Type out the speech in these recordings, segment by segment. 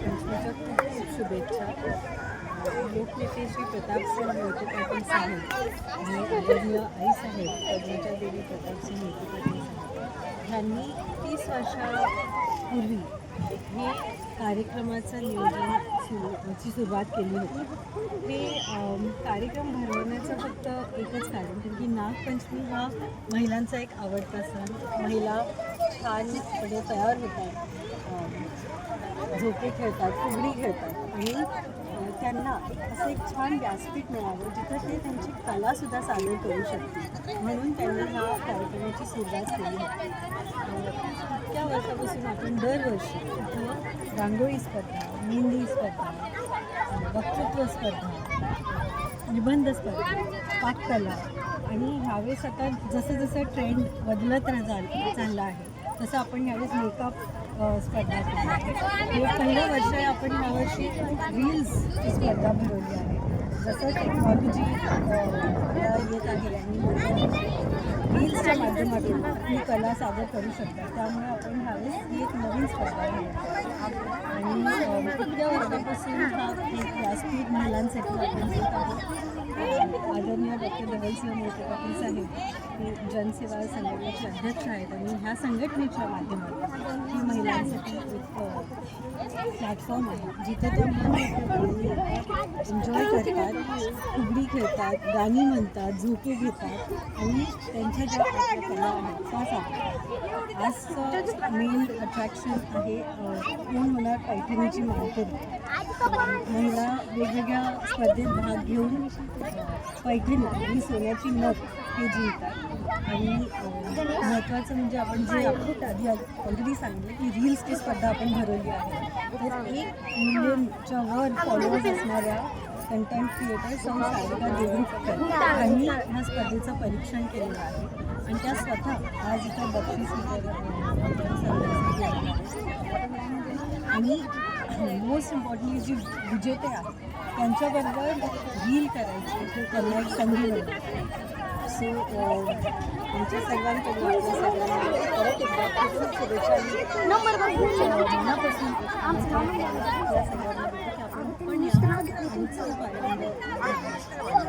नागपंचमीच्या खूप खूप शुभेच्छा. लोकनेते श्री प्रतापसिंह मोहिते पाटील साहेब आणि आदरणीय आई साहेब पद्मजा देवी प्रतापसिंह मोहिते पाटील साहेब ह्यांनी 30 वर्षापूर्वी हे कार्यक्रमाचं नियोजनाची सुरुवात केली होती. हे कार्यक्रम भरवण्याचं फक्त एकच कारण कारण की नागपंचमी हा महिलांचा एक आवडता सण. महिला छानपणे तयार होतात, झोके खेळतात, फुगडी खेळतात आणि त्यांना असं एक छान व्यासपीठ मिळावं जिथं ते त्यांची कलासुद्धा सादर करू शकतील म्हणून त्यांनी ह्या कार्यक्रमाची सुरुवात केली होती. इतक्या वर्षापासून आपण दरवर्षी इथं रांगोळी स्पर्धा, मेहंदी स्पर्धा, वक्तृत्व स्पर्धा, निबंध स्पर्धा, पाककला आणि ह्यावेळेस आता जसं जसं ट्रेंड बदलत चालला आहे तसं आपण ह्यावेळेस मेकअप स्पर्धा केली आहे. हे पहिलं वर्ष आहे. आपण ह्यावर्षी रील्सची स्पर्धा भरवली आहे. जसं टेक्नॉलॉजी येत आहे आणि रील्सच्या माध्यमातून आपली कला सादर करू शकतात त्यामुळे आपण ह्यावेळेस ही एक नवीन स्पर्धा घेऊ आणि इतक्या वर्षापासून हा एक व्यासपीठ महिलांसाठी आपण देत आहोत. आदरणीय डॉक्टर धवलसिंह मोहिते पाटील साहेब हे जनसेवा संघटनेचे अध्यक्ष आहेत आणि ह्या संघटनेच्या माध्यमातून ही महिलांसाठी एक प्लॅटफॉर्म आहे जिथे त्या एन्जॉय करतात, फुगडी खेळतात, गाणी म्हणतात, झोके घेतात आणि त्यांच्या ज्या आपल्या कला आहेत त्या सादर. आजचं मेन अट्रॅक्शन आहे पूर्ण होणार पैठणीची मानकरी. महिला वेगवेगळ्या स्पर्धेत भाग घेऊन पैठणी आणि सोन्याची नथ हे जिंकतात आणि महत्त्वाचं म्हणजे आपण जे आधी ऑलरेडी सांगितलं की रील्सची स्पर्धा आपण भरवली आहे. तर 1 मिलियनच्या वर फॉलोअर्स असणाऱ्या कंटेंट क्रिएटर सारिका देवरुखकर यांनी ह्या स्पर्धेचं परीक्षण केलेलं आहे आणि त्या स्वतः आज इथं बक्षीस आणि मोस्ट इम्पॉर्टंटली जी विजेते आहेत त्यांच्याबरोबर रील करायची ते त्यांना एक संधी मिळते. सो आमच्या सर्वांकडून आपल्या सगळ्यांना परत एकदा खूप शुभेच्छा मनापासून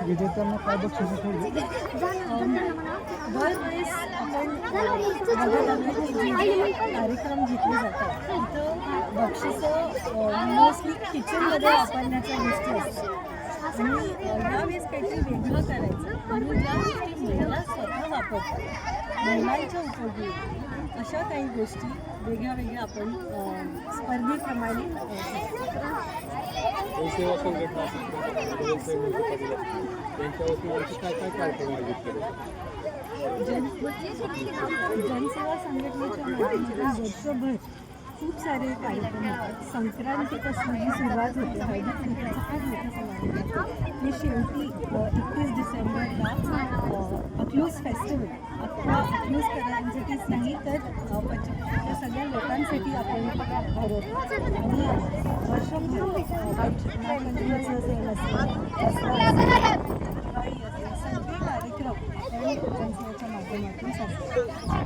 विजेत्यांना काय बक्षीस ठेवली. दरवेळेस आपण बघत आलो की कार्यक्रम घेतले जातात तिथं बक्षिसं मोस्टली किचनमध्ये वापरण्याच्या गोष्टी असतात आणि यावेळेस काहीतरी वेगळं करायचं म्हणून ज्या गोष्टी महिला स्वतः वापरतात महिलांच्या उपयोगी अशा काही गोष्टी वेगळ्या वेगळ्या आपण स्पर्धेप्रमाणे सेवा संघटना जनसेवा संघटनेच्या माध्यमातून वर्षभर खूप सारे कार्यक्रम होतात. संक्रांतीपासून ही सुरुवात होते. हळदी कुंकवाचा खूप मोठा समारंभ हे शेवटी 31 डिसेंबरला अकलूज फेस्टिवल अकलूजकरांसाठीच नाही तर पश्चिमेच्या सगळ्या लोकांसाठी आपण भरवतो आणि वर्षभर नागपंचमीचं सण असेल, दिवाळी असेल, सगळे कार्यक्रम जनसेवेच्या माध्यमातून साजरे